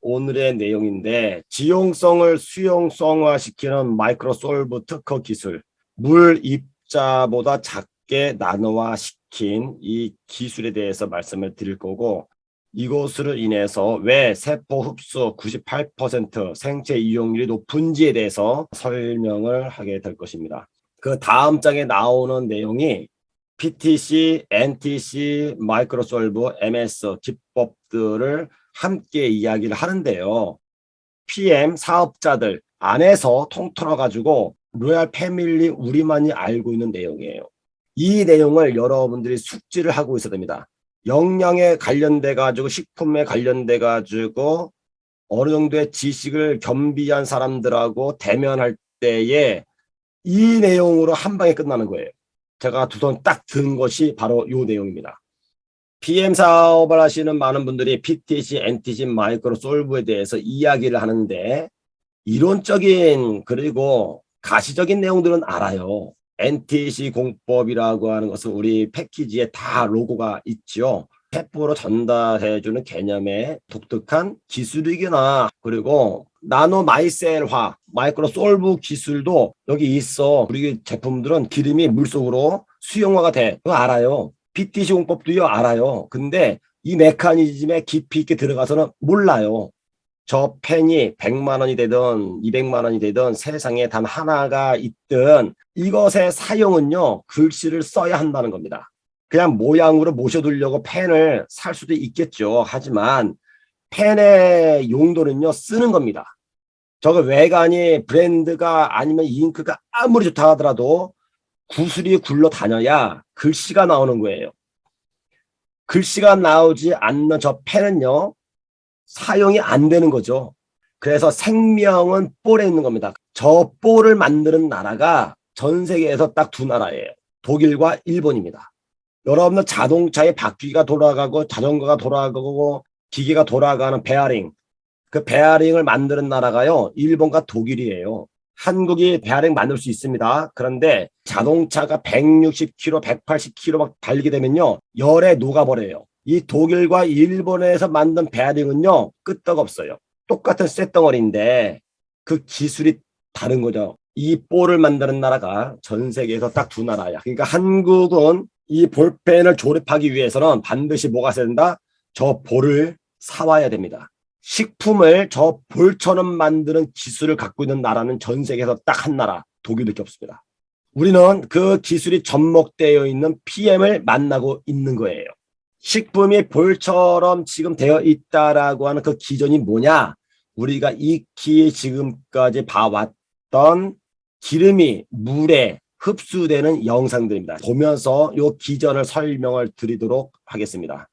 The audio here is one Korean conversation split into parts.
오늘의 내용인데 지용성을 수용성화시키는 마이크로솔브 특허 기술, 물 입자보다 작게 나노화시킨 이 기술에 대해서 말씀을 드릴 거고, 이것으로 인해서 왜 세포 흡수 98% 생체 이용률이 높은지에 대해서 설명을 하게 될 것입니다. 그 다음 장에 나오는 내용이 PTC, NTC, 마이크로솔브, MS 기법들을 함께 이야기를 하는데요. PM 사업자들 안에서 통틀어 가지고 로얄 패밀리 우리만이 알고 있는 내용이에요. 이 내용을 여러분들이 숙지를 하고 있어야 됩니다. 영양에 관련돼 가지고 식품에 관련돼 가지고 어느 정도의 지식을 겸비한 사람들하고 대면할 때에 이 내용으로 한 방에 끝나는 거예요. 제가 두 손 딱 든 것이 바로 이 내용입니다. PM 사업을 하시는 많은 분들이 PTC, NTC, 마이크로솔브에 대해서 이야기를 하는데 이론적인 그리고 가시적인 내용들은 알아요. NTC 공법이라고 하는 것은 우리 패키지에 다 로고가 있죠. 세포로 전달해주는 개념의 독특한 기술이거나, 그리고 나노 마이셀화, 마이크로솔브 기술도 여기 있어. 우리 제품들은 기름이 물속으로 수용화가 돼. 그거 알아요. PTC 공법도요, 알아요. 근데 이 메커니즘에 깊이 있게 들어가서는 몰라요. 저 펜이 100만 원이 되든 200만 원이 되든 세상에 단 하나가 있든 이것의 사용은요, 글씨를 써야 한다는 겁니다. 그냥 모양으로 모셔두려고 펜을 살 수도 있겠죠. 하지만 펜의 용도는요, 쓰는 겁니다. 저거 외관이 브랜드가 아니면 잉크가 아무리 좋다 하더라도 구슬이 굴러 다녀야 글씨가 나오는 거예요. 글씨가 나오지 않는 저 펜은요, 사용이 안 되는 거죠. 그래서 생명은 볼에 있는 겁니다. 저 볼을 만드는 나라가 전 세계에서 딱 두 나라예요. 독일과 일본입니다. 여러분들 자동차의 바퀴가 돌아가고 자전거가 돌아가고 기계가 돌아가는 베어링, 그 베어링을 만드는 나라가요, 일본과 독일이에요. 한국이 베어링 만들 수 있습니다. 그런데 자동차가 160km, 180km 막 달리게 되면요, 열에 녹아버려요. 이 독일과 일본에서 만든 베어링은요, 끄떡없어요. 똑같은 쇳덩어리인데 그 기술이 다른 거죠. 이 볼을 만드는 나라가 전 세계에서 딱 두 나라야. 그러니까 한국은 이 볼펜을 조립하기 위해서는 반드시 뭐가 있어야 된다? 저 볼을 사와야 됩니다. 식품을 저 볼처럼 만드는 기술을 갖고 있는 나라는 전 세계에서 딱 한 나라, 독일밖에 없습니다. 우리는 그 기술이 접목되어 있는 PM을 만나고 있는 거예요. 식품이 볼처럼 지금 되어 있다라고 하는 그 기전이 뭐냐? 우리가 익히 지금까지 봐왔던 기름이 물에 흡수되는 영상들입니다. 보면서 이 기전을 설명을 드리도록 하겠습니다.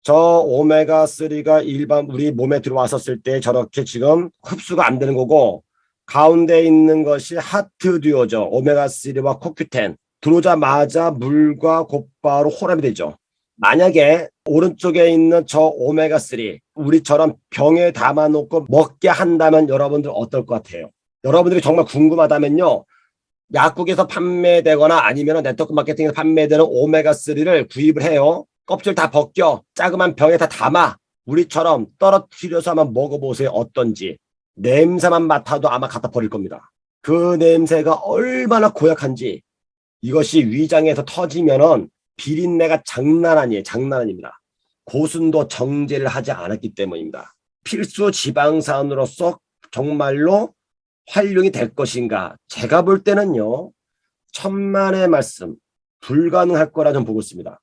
저 오메가3가 일반 우리 몸에 들어왔었을 때 저렇게 지금 흡수가 안 되는 거고, 가운데 있는 것이 하트 듀오죠. 오메가3와 코큐텐. 들어오자마자 물과 곧바로 홀압이 되죠. 만약에 오른쪽에 있는 저 오메가3 우리처럼 병에 담아놓고 먹게 한다면 여러분들 어떨 것 같아요? 여러분들이 정말 궁금하다면요, 약국에서 판매되거나 아니면 네트워크 마케팅에서 판매되는 오메가3를 구입을 해요. 껍질 다 벗겨 자그만 병에 다 담아 우리처럼 떨어뜨려서 한번 먹어보세요. 어떤지. 냄새만 맡아도 아마 갖다 버릴 겁니다. 그 냄새가 얼마나 고약한지. 이것이 위장에서 터지면은 비린내가 장난 아니에요. 장난 아닙니다. 고순도 정제를 하지 않았기 때문입니다. 필수 지방산으로서 정말로 활용이 될 것인가? 제가 볼 때는요, 천만의 말씀, 불가능할 거라 좀 보고 있습니다.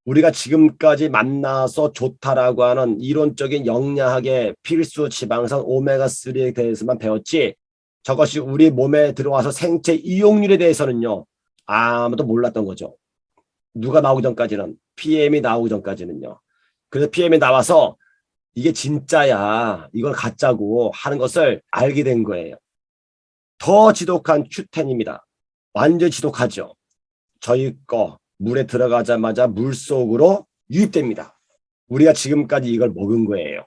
우리가 지금까지 만나서 좋다라고 하는 이론적인 영양학의 필수 지방산 오메가3에 대해서만 배웠지, 저것이 우리 몸에 들어와서 생체 이용률에 대해서는요, 아무도 몰랐던 거죠. 누가 나오기 전까지는, PM이 나오기 전까지는요. 그래서 PM이 나와서 이게 진짜야, 이걸 가짜고 하는 것을 알게 된 거예요. 더 지독한 Q10입니다. 완전 지독하죠. 저희 거 물에 들어가자마자 물속으로 유입됩니다. 우리가 지금까지 이걸 먹은 거예요.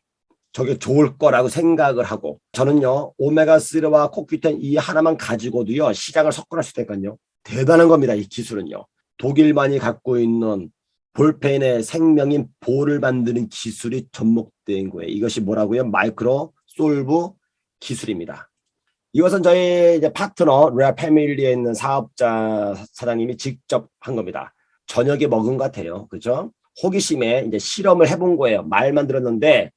저게 좋을 거라고 생각을 하고, 저는요, 오메가3와 코큐텐 이 하나만 가지고도요, 시장을 석권할 수 있다니까요. 대단한 겁니다. 이 기술은요. 독일만이 갖고 있는 볼펜의 생명인 볼을 만드는 기술이 접목된 거예요. 이것이 뭐라고요? 마이크로 솔브 기술입니다. 이것은 저희 이제 파트너 레아 패밀리에 있는 사업자 사장님이 직접 한 겁니다. 저녁에 먹은 것 같아요. 그죠? 호기심에 이제 실험을 해본 거예요. 말만 들었는데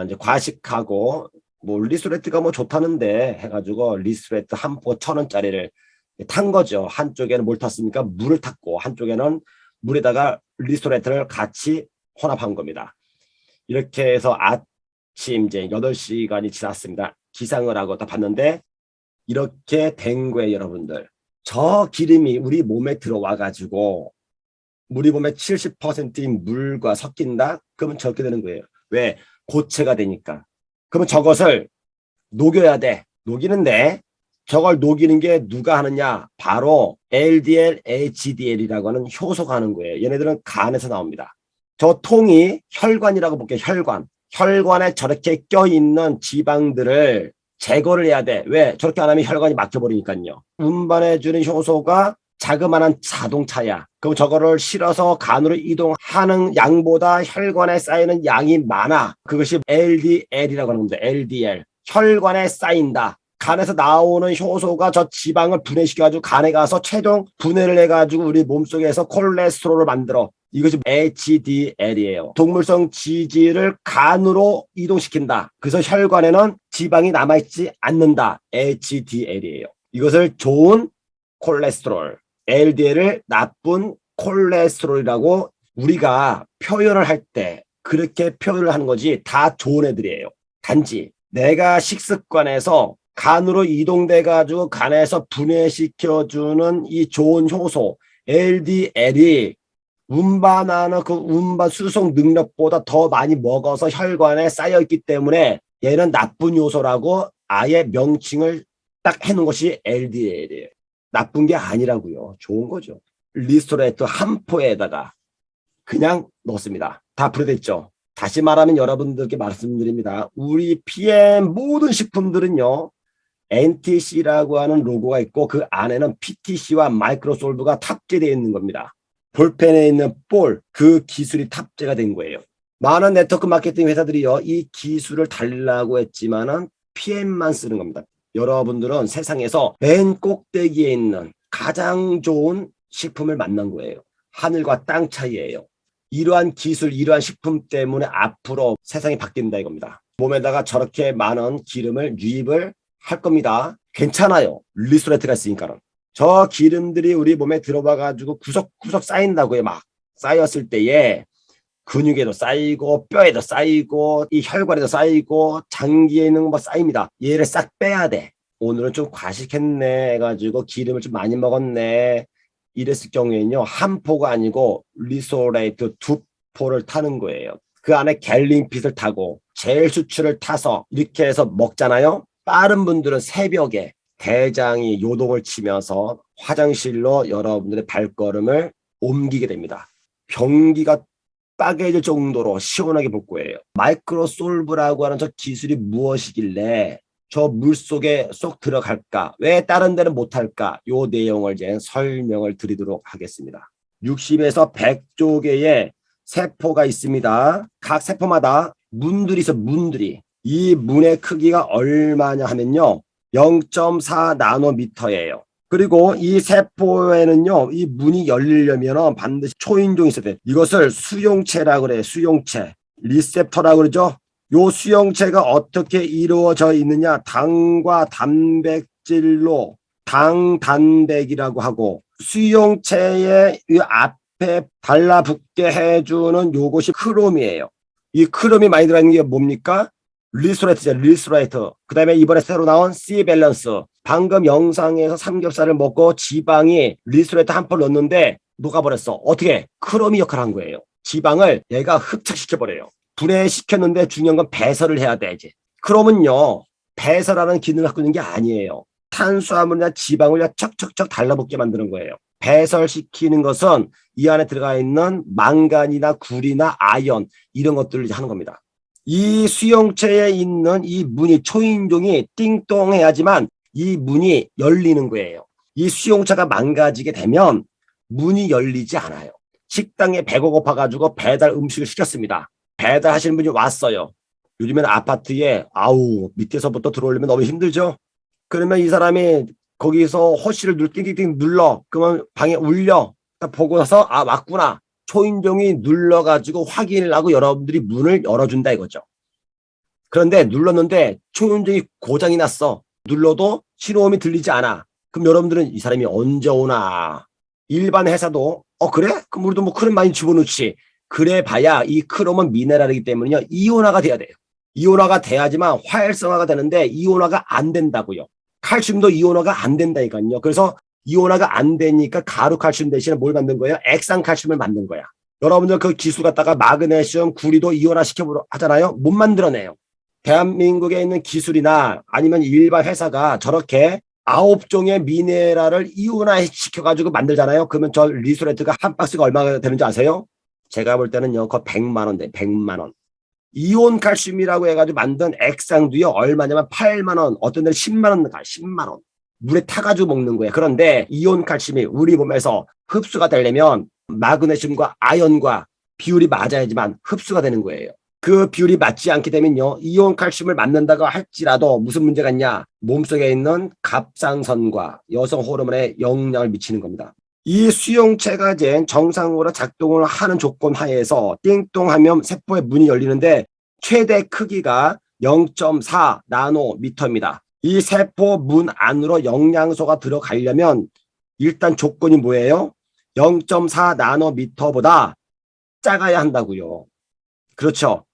이제 과식하고 뭐 리스레트가 뭐 좋다는데 해가지고 리스레트 한 포 1,000원짜리를 탄 거죠. 한쪽에는 뭘 탔습니까? 물을 탔고 한쪽에는 물에다가 리스토레트를 같이 혼합한 겁니다. 이렇게 해서 아침 이제 8시간이 지났습니다. 기상을 하고 딱 봤는데 이렇게 된 거예요, 여러분들. 저 기름이 우리 몸에 들어와 가지고 우리 몸의 70%인 물과 섞인다? 그러면 저렇게 되는 거예요. 왜? 고체가 되니까. 그러면 저것을 녹여야 돼. 녹이는데 저걸 녹이는 게 누가 하느냐? 바로 LDL, HDL이라고 하는 효소가 하는 거예요. 얘네들은 간에서 나옵니다. 저 통이 혈관이라고 볼게요. 혈관. 혈관에 저렇게 껴있는 지방들을 제거를 해야 돼. 왜? 저렇게 안 하면 혈관이 막혀버리니까요. 운반해주는 효소가 자그마한 자동차야. 그럼 저거를 실어서 간으로 이동하는 양보다 혈관에 쌓이는 양이 많아. 그것이 LDL이라고 하는 겁니다. LDL. 혈관에 쌓인다. 간에서 나오는 효소가 저 지방을 분해시켜가지고 간에 가서 최종 분해를 해가지고 우리 몸속에서 콜레스테롤을 만들어. 이것이 HDL이에요. 동물성 지질을 간으로 이동시킨다. 그래서 혈관에는 지방이 남아있지 않는다. HDL이에요. 이것을 좋은 콜레스테롤, LDL을 나쁜 콜레스테롤이라고 우리가 표현을 할 때 그렇게 표현을 하는 거지 다 좋은 애들이에요. 단지 내가 식습관에서 간으로 이동돼가지고 간에서 분해시켜주는 이 좋은 효소 LDL이 운반하는 그 운반 수송 능력보다 더 많이 먹어서 혈관에 쌓여있기 때문에 얘는 나쁜 요소라고 아예 명칭을 딱 해놓은 것이 LDL이에요. 나쁜 게 아니라고요. 좋은 거죠. 리스토레이트 한 포에다가 그냥 넣습니다. 다 분해됐죠. 다시 말하면 여러분들께 말씀드립니다. 우리 PM 모든 식품들은요. NTC라고 하는 로고가 있고 그 안에는 PTC와 마이크로솔브가 탑재되어 있는 겁니다. 볼펜에 있는 볼, 그 기술이 탑재가 된 거예요. 많은 네트워크 마케팅 회사들이요. 이 기술을 달라고 했지만은 PM만 쓰는 겁니다. 여러분들은 세상에서 맨 꼭대기에 있는 가장 좋은 식품을 만난 거예요. 하늘과 땅 차이예요. 이러한 기술, 이러한 식품 때문에 앞으로 세상이 바뀐다 이겁니다. 몸에다가 저렇게 많은 기름을 유입을 할 겁니다. 괜찮아요. 리스토레트가 있으니까는. 저 기름들이 우리 몸에 들어와 가지고 구석구석 쌓인다고요. 막 쌓였을 때에 근육에도 쌓이고 뼈에도 쌓이고 이 혈관에도 쌓이고 장기에 있는 거 쌓입니다. 얘를 싹 빼야 돼. 오늘은 좀 과식했네 해가지고 기름을 좀 많이 먹었네. 이랬을 경우에는요. 한 포가 아니고 리소레이트 2포를 타는 거예요. 그 안에 갤링핏을 타고 젤 수출을 타서 이렇게 해서 먹잖아요. 빠른 분들은 새벽에 대장이 요동을 치면서 화장실로 여러분들의 발걸음을 옮기게 됩니다. 변기가 빠개질 정도로 시원하게 볼 거예요. 마이크로솔브라고 하는 저 기술이 무엇이길래 저 물속에 쏙 들어갈까? 왜 다른 데는 못할까? 요 내용을 이제 설명을 드리도록 하겠습니다. 60에서 100조 개의 세포가 있습니다. 각 세포마다 문들이 있어 문들이. 이 문의 크기가 얼마냐 하면요. 0.4 나노미터예요. 그리고 이 세포에는요, 이 문이 열리려면 반드시 초인종이 있어야 돼. 이것을 수용체라고 그래요. 수용체. 리셉터라고 그러죠. 요 수용체가 어떻게 이루어져 있느냐. 당과 단백질로 당단백이라고 하고 수용체의 이 앞에 달라붙게 해주는 요것이 크롬이에요. 이 크롬이 많이 들어있는 게 뭡니까? 리스토레이트죠. 리스토레이트. 그 다음에 이번에 새로 나온 C-밸런스. 방금 영상에서 삼겹살을 먹고 지방이 리스토레이트 한 포를 넣었는데 녹아버렸어. 어떻게? 크롬이 역할을 한 거예요. 지방을 얘가 흡착시켜버려요. 분해시켰는데 중요한 건 배설을 해야 돼. 이제. 크롬은요. 배설하는 기능을 갖고 있는 게 아니에요. 탄수화물이나 지방을 척척척 달라붙게 만드는 거예요. 배설시키는 것은 이 안에 들어가 있는 망간이나 구리나 아연 이런 것들을 하는 겁니다. 이 수용체에 있는 이 문이 초인종이 띵동해야지만 이 문이 열리는 거예요. 이 수용체가 망가지게 되면 문이 열리지 않아요. 식당에 배가 고파가지고 배달 음식을 시켰습니다. 배달하시는 분이 왔어요. 요즘에는 아파트에 밑에서부터 들어오려면 너무 힘들죠. 그러면 이 사람이 거기서 허쉬를 띵띵띵 눌러. 그러면 방에 울려. 딱 보고 나서 왔구나. 초인종이 눌러가지고 확인을 하고 여러분들이 문을 열어준다 이거죠. 그런데 눌렀는데 초인종이 고장이 났어. 눌러도 신호음이 들리지 않아. 그럼 여러분들은 이 사람이 언제 오나. 일반 회사도 그래? 그럼 우리도 뭐 크롬 많이 집어넣지. 그래 봐야 이 크롬은 미네랄이기 때문에요. 이온화가 돼야 돼요. 이온화가 돼야지만 활성화가 되는데 이온화가 안 된다고요. 칼슘도 이온화가 안 된다니까요. 그래서 이온화가 안 되니까 가루칼슘 대신에 뭘 만든 거예요? 액상칼슘을 만든 거야. 여러분들 그 기술 갖다가 마그네슘, 구리도 이온화 시켜보려 하잖아요. 못 만들어내요. 대한민국에 있는 기술이나 아니면 일반 회사가 저렇게 9종의 미네랄을 이온화 시켜가지고 만들잖아요. 그러면 저 리소레트가 한 박스가 얼마가 되는지 아세요? 제가 볼 때는요, 거의 100만 원 돼, 100만 원. 이온 칼슘이라고 해가지고 만든 액상도요, 얼마냐면 8만 원, 어떤 데는 10만 원 가, 10만 원. 물에 타가지고 먹는 거예요. 그런데 이온 칼슘이 우리 몸에서 흡수가 되려면 마그네슘과 아연과 비율이 맞아야지만 흡수가 되는 거예요. 그 비율이 맞지 않게 되면요, 이온 칼슘을 맞는다고 할지라도 무슨 문제가 있냐? 몸속에 있는 갑상선과 여성 호르몬에 영향을 미치는 겁니다. 이 수용체가 이제 정상으로 작동을 하는 조건 하에서 띵동하면 세포의 문이 열리는데 최대 크기가 0.4 나노미터입니다. 이 세포 문 안으로 영양소가 들어가려면 일단 조건이 뭐예요? 0.4 나노미터보다 작아야 한다고요. 그렇죠.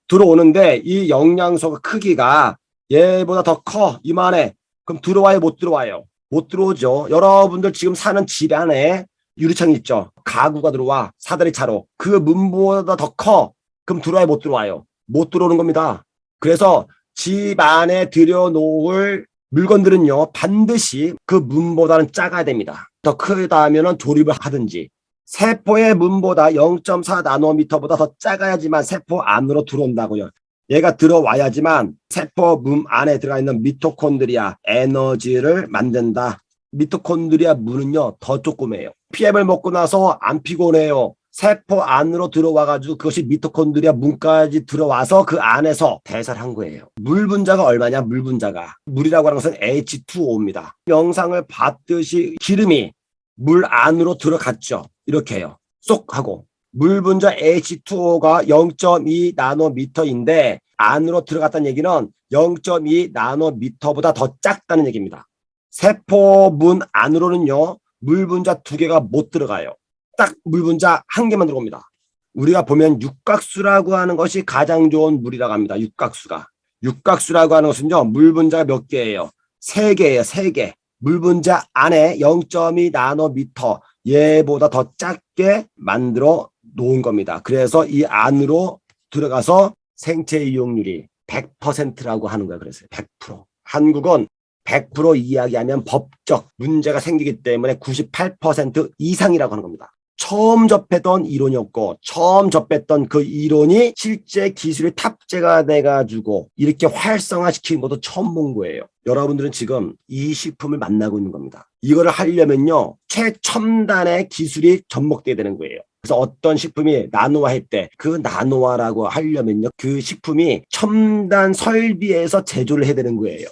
들어오는데 이 영양소가 크기가 얘보다 더 커, 이만해. 그럼 들어와요, 못 들어와요? 못 들어오죠. 여러분들 지금 사는 집 안에 유리창 있죠. 가구가 들어와, 사다리 차로. 그 문보다 더 커. 그럼 들어와요, 못 들어와요? 못 들어오는 겁니다. 그래서 집 안에 들여놓을 물건들은요, 반드시 그 문보다는 작아야 됩니다. 더 크다 하면은 조립을 하든지. 세포의 문보다 0.4 나노미터보다 더 작아야지만 세포 안으로 들어온다고요. 얘가 들어와야지만 세포 문 안에 들어가 있는 미토콘드리아 에너지를 만든다. 미토콘드리아 문은요, 더 조그매요. PM을 먹고 나서 안 피곤해요. 세포 안으로 들어와가지고 그것이 미토콘드리아 문까지 들어와서 그 안에서 대사를 한 거예요. 물 분자가 얼마냐? 물 분자가. 물이라고 하는 것은 H2O입니다. 영상을 봤듯이 기름이 물 안으로 들어갔죠. 이렇게 해요. 쏙 하고. 물 분자 H2O가 0.2 나노미터인데 안으로 들어갔다는 얘기는 0.2 나노미터보다 더 작다는 얘기입니다. 세포 문 안으로는요, 물 분자 2개가 못 들어가요. 딱 물 분자 1개만 들어옵니다. 우리가 보면 육각수라고 하는 것이 가장 좋은 물이라고 합니다. 육각수가. 육각수라고 하는 것은요, 물 분자가 몇 개예요? 3개예요. 3개. 물 분자 안에 0.2 나노미터 얘보다 더 작게 만들어 놓은 겁니다. 그래서 이 안으로 들어가서 생체 이용률이 100%라고 하는 거예요. 그래서 100%. 한국은 100% 이야기하면 법적 문제가 생기기 때문에 98% 이상이라고 하는 겁니다. 처음 접했던 이론이었고 처음 접했던 그 이론이 실제 기술이 탑재가 돼가지고 이렇게 활성화시키는 것도 처음 본 거예요. 여러분들은 지금 이 식품을 만나고 있는 겁니다. 이거를 하려면요, 최첨단의 기술이 접목돼야 되는 거예요. 그래서 어떤 식품이 나노화할 때 그 나노화라고 하려면요, 그 식품이 첨단 설비에서 제조를 해야 되는 거예요.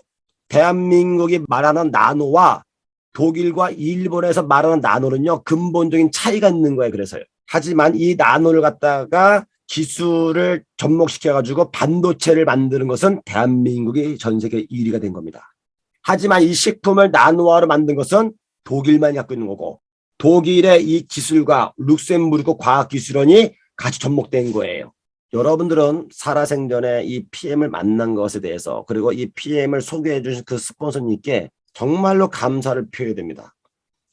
대한민국이 말하는 나노와 독일과 일본에서 말하는 나노는요, 근본적인 차이가 있는 거예요. 그래서요. 하지만 이 나노를 갖다가 기술을 접목시켜가지고 반도체를 만드는 것은 대한민국이 전 세계 1위가 된 겁니다. 하지만 이 식품을 나노화로 만든 것은 독일만이 갖고 있는 거고, 독일의 이 기술과 룩셈부르크 과학기술원이 같이 접목된 거예요. 여러분들은 살아생전에 이 PM을 만난 것에 대해서, 그리고 이 PM을 소개해 주신 그 스폰서님께 정말로 감사를 표해야 됩니다.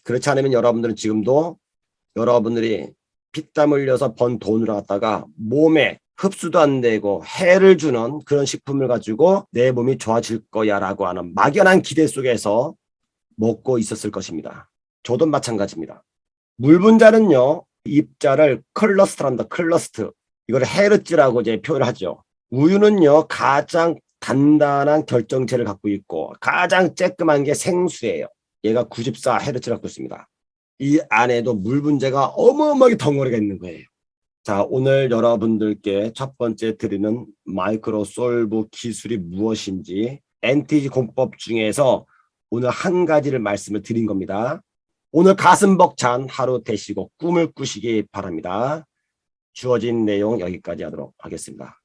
그렇지 않으면 여러분들은 지금도 여러분들이 피땀 흘려서 번 돈을 갖다가 몸에 흡수도 안 되고 해를 주는 그런 식품을 가지고 내 몸이 좋아질 거야 라고 하는 막연한 기대 속에서 먹고 있었을 것입니다. 저도 마찬가지입니다. 물 분자는요, 입자를 클러스트란다. 클러스트. 이걸 헤르츠라고 이제 표현을 하죠. 우유는요, 가장 단단한 결정체를 갖고 있고 가장 쬐끔한 게 생수예요. 얘가 94Hz를 갖고 있습니다. 이 안에도 물 분자가 어마어마하게 덩어리가 있는 거예요. 자, 오늘 여러분들께 첫 번째 드리는 마이크로솔브 기술이 무엇인지 NTG 공법 중에서 오늘 한 가지를 말씀을 드린 겁니다. 오늘 가슴 벅찬 하루 되시고 꿈을 꾸시기 바랍니다. 주어진 내용 여기까지 하도록 하겠습니다.